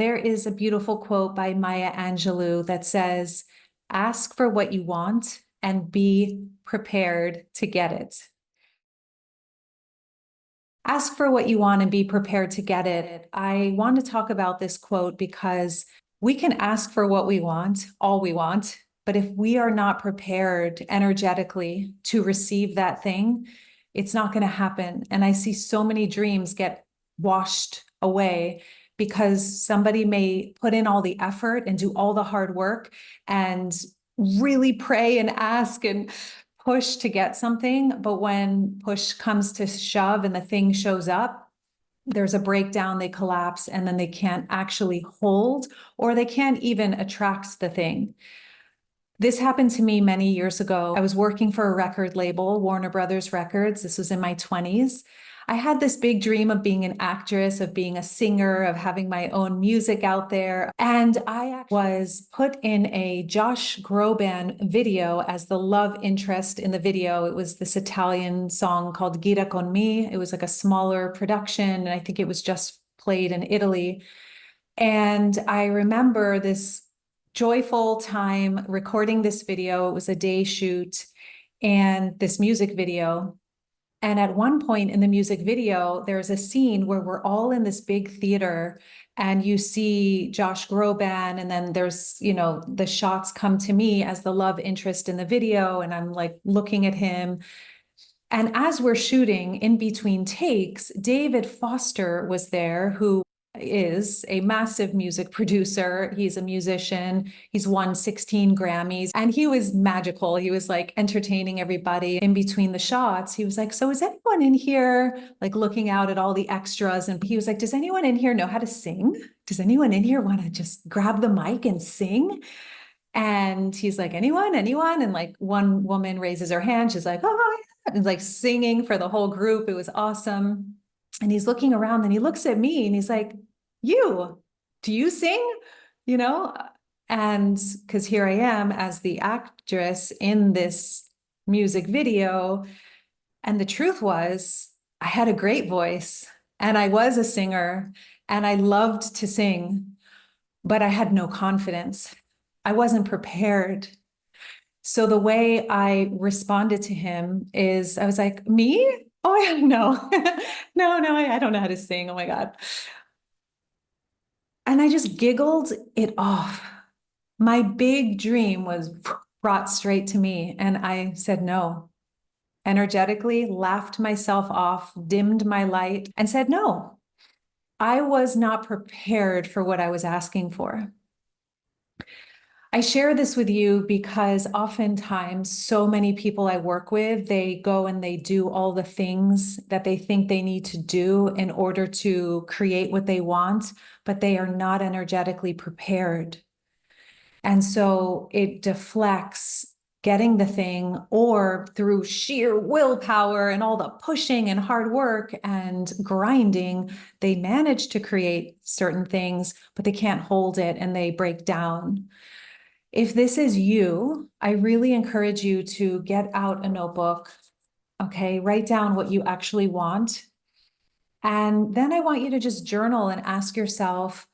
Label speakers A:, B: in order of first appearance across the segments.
A: There is a beautiful quote by Maya Angelou that says, ask for what you want and be prepared to get it. Ask for what you want and be prepared to get it. I want to talk about this quote because we can ask for what we want, all we want, but if we are not prepared energetically to receive that thing, it's not going to happen. And I see so many dreams get washed away because somebody may put in all the effort and do all the hard work and really pray and ask and push to get something, but when push comes to shove and the thing shows up, there's a breakdown, they collapse, and then they can't actually hold, or they can't even attract the thing. This happened to me many years ago. I was working for a record label, Warner Brothers Records. This was in my 20s. I had this big dream of being an actress, of being a singer, of having my own music out there. And I was put in a Josh Groban video as the love interest in the video. It was this Italian song called Gira con me. It was like a smaller production, and I think it was just played in Italy. And I remember this joyful time recording this video. It was a day shoot and this music video. And at one point in the music video, there's a scene where we're all in this big theater and you see Josh Groban, and then there's, the shots come to me as the love interest in the video, and I'm like looking at him. And as we're shooting in between takes, David Foster was there, who is a massive music producer. He's a musician. He's won 16 Grammys, and he was magical. He was like entertaining everybody in between the shots. He was like, so is anyone in here, like looking out at all the extras? And he was like, does anyone in here know how to sing? Does anyone in here want to just grab the mic and sing? And he's like, anyone? And like one woman raises her hand. She's like, oh, yeah. And like singing for the whole group. It was awesome. And he's looking around and he looks at me and he's like, do you sing? You know? And because here I am as the actress in this music video. And the truth was, I had a great voice and I was a singer and I loved to sing, but I had no confidence. I wasn't prepared. So the way I responded to him is I was like, me? Oh, yeah, no, no, I don't know how to sing. Oh my God. And I just giggled it off. My big dream was brought straight to me. And I said, no, energetically laughed myself off, dimmed my light, and said, no, I was not prepared for what I was asking for. I share this with you because oftentimes so many people I work with, they go and they do all the things that they think they need to do in order to create what they want, but they are not energetically prepared. And so it deflects getting the thing, or through sheer willpower and all the pushing and hard work and grinding, they manage to create certain things, but they can't hold it and they break down. If this is you, I really encourage you to get out a notebook, okay? Write down what you actually want. And then I want you to just journal and ask yourself,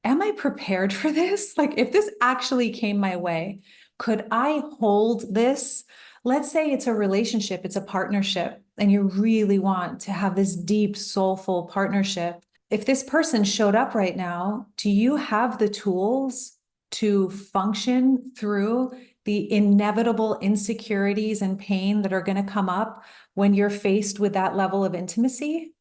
A: am I prepared for this? Like, if this actually came my way, could I hold this? Let's say it's a relationship, it's a partnership, and you really want to have this deep, soulful partnership. If this person showed up right now, do you have the tools to function through the inevitable insecurities and pain that are going to come up when you're faced with that level of intimacy?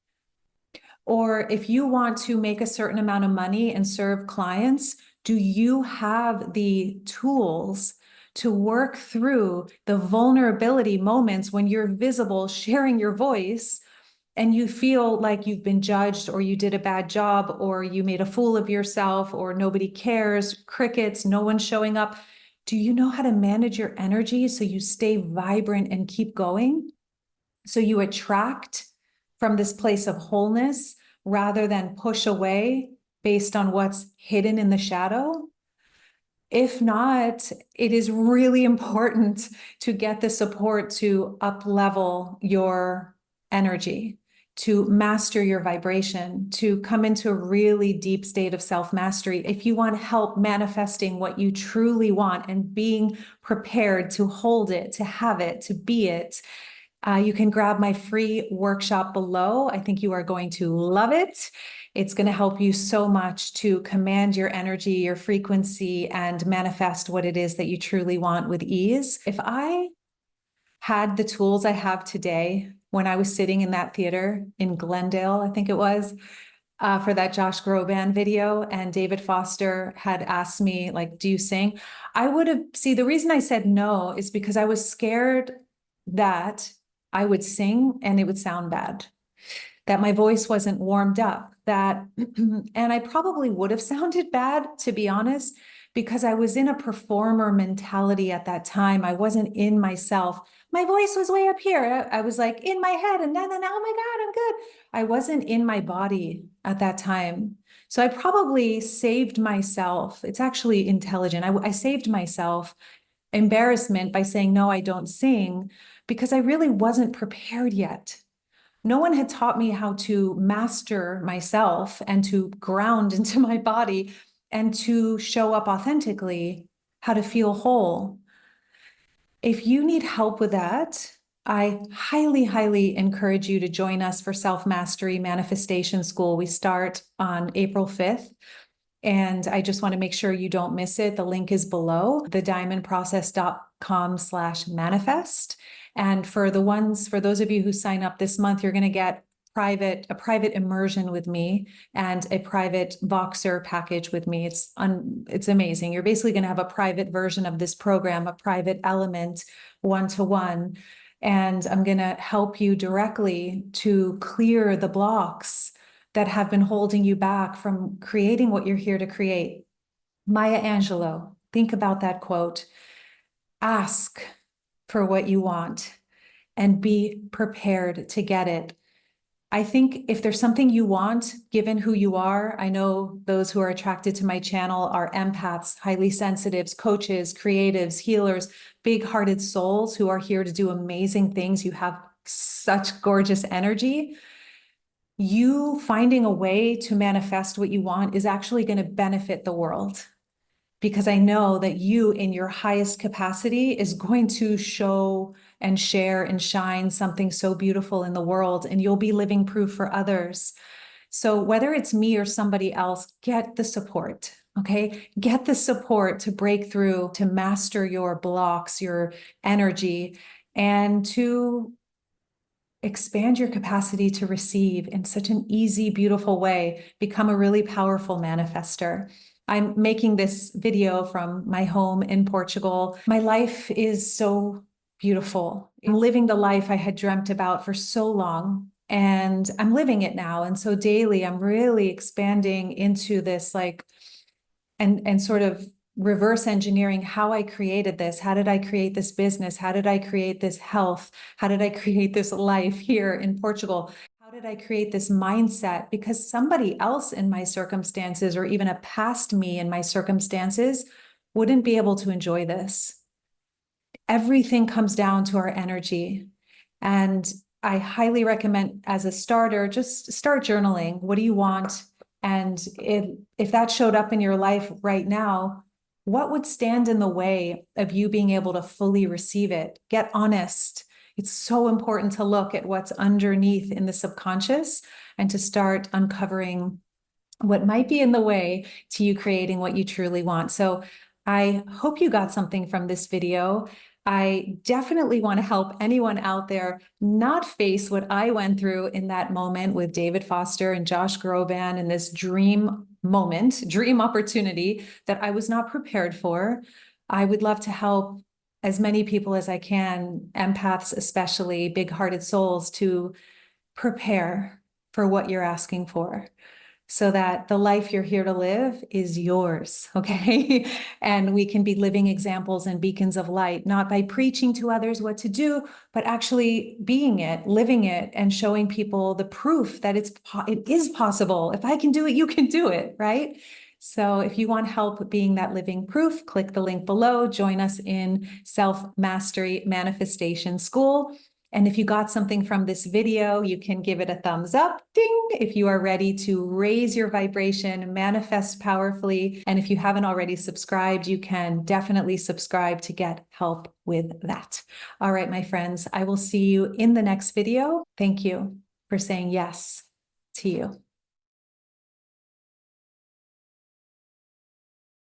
A: Or if you want to make a certain amount of money and serve clients, do you have the tools to work through the vulnerability moments when you're visible, sharing your voice, and you feel like you've been judged, or you did a bad job, or you made a fool of yourself, or nobody cares, crickets, no one's showing up? Do you know how to manage your energy so you stay vibrant and keep going? So you attract from this place of wholeness rather than push away based on what's hidden in the shadow? If not, it is really important to get the support to up level your energy. to master your vibration, to come into a really deep state of self-mastery. If you want help manifesting what you truly want and being prepared to hold it, to have it, to be it, you can grab my free workshop below. I think you are going to love it. It's going to help you so much to command your energy, your frequency, and manifest what it is that you truly want with ease. If I had the tools I have today when I was sitting in that theater in Glendale, I think it was, for that Josh Groban video, and David Foster had asked me, like, do you sing? I would have, see, the reason I said no is because I was scared that I would sing and it would sound bad, that my voice wasn't warmed up, that, and I probably would have sounded bad, to be honest, because I was in a performer mentality at that time. I wasn't in myself. My voice was way up here. I was like in my head, and then, oh my God, I'm good. I wasn't in my body at that time. So I probably saved myself. It's actually intelligent. I saved myself embarrassment by saying, no, I don't sing, because I really wasn't prepared yet. No one had taught me how to master myself and to ground into my body and to show up authentically, how to feel whole. If you need help with that, I highly, highly encourage you to join us for Self-Mastery Manifestation School. We start on April 5th. And I just want to make sure you don't miss it. The link is below, thediamondprocess.com/manifest. And for those of you who sign up this month, you're going to get a private immersion with me and a private Voxer package with me. It's amazing. You're basically going to have a private version of this program, a private element, one-to-one. And I'm going to help you directly to clear the blocks that have been holding you back from creating what you're here to create. Maya Angelou, think about that quote. Ask for what you want and be prepared to get it. I think if there's something you want, given who you are, I know those who are attracted to my channel are empaths, highly sensitives, coaches, creatives, healers, big-hearted souls who are here to do amazing things. You have such gorgeous energy. You finding a way to manifest what you want is actually going to benefit the world, because I know that you in your highest capacity is going to show and share and shine something so beautiful in the world, and you'll be living proof for others. So whether it's me or somebody else, get the support, okay? Get the support to break through, to master your blocks, your energy, and to expand your capacity to receive in such an easy, beautiful way. Become a really powerful manifester. I'm making this video from my home in Portugal. My life is so beautiful. I'm living the life I had dreamt about for so long, and I'm living it now. And so daily, I'm really expanding into this, like, and sort of reverse engineering how I created this. How did I create this business? How did I create this health? How did I create this life here in Portugal? How did I create this mindset? Because somebody else in my circumstances, or even a past me in my circumstances, wouldn't be able to enjoy this. Everything comes down to our energy. And I highly recommend, as a starter, just start journaling. What do you want? And if that showed up in your life right now, what would stand in the way of you being able to fully receive it? Get honest. It's so important to look at what's underneath in the subconscious and to start uncovering what might be in the way to you creating what you truly want. So I hope you got something from this video. I definitely want to help anyone out there not face what I went through in that moment with David Foster and Josh Groban, in this dream moment, dream opportunity that I was not prepared for. I would love to help as many people as I can, empaths especially, big-hearted souls, to prepare for what you're asking for, so that the life you're here to live is yours, okay? And we can be living examples and beacons of light, not by preaching to others what to do, but actually being it, living it, and showing people the proof that it is possible. If I can do it, you can do it, right? So if you want help being that living proof, click the link below. Join us in Self-Mastery Manifestation School. And if you got something from this video, you can give it a thumbs up, ding, if you are ready to raise your vibration, manifest powerfully. And if you haven't already subscribed, you can definitely subscribe to get help with that. All right, my friends, I will see you in the next video. Thank you for saying yes to you.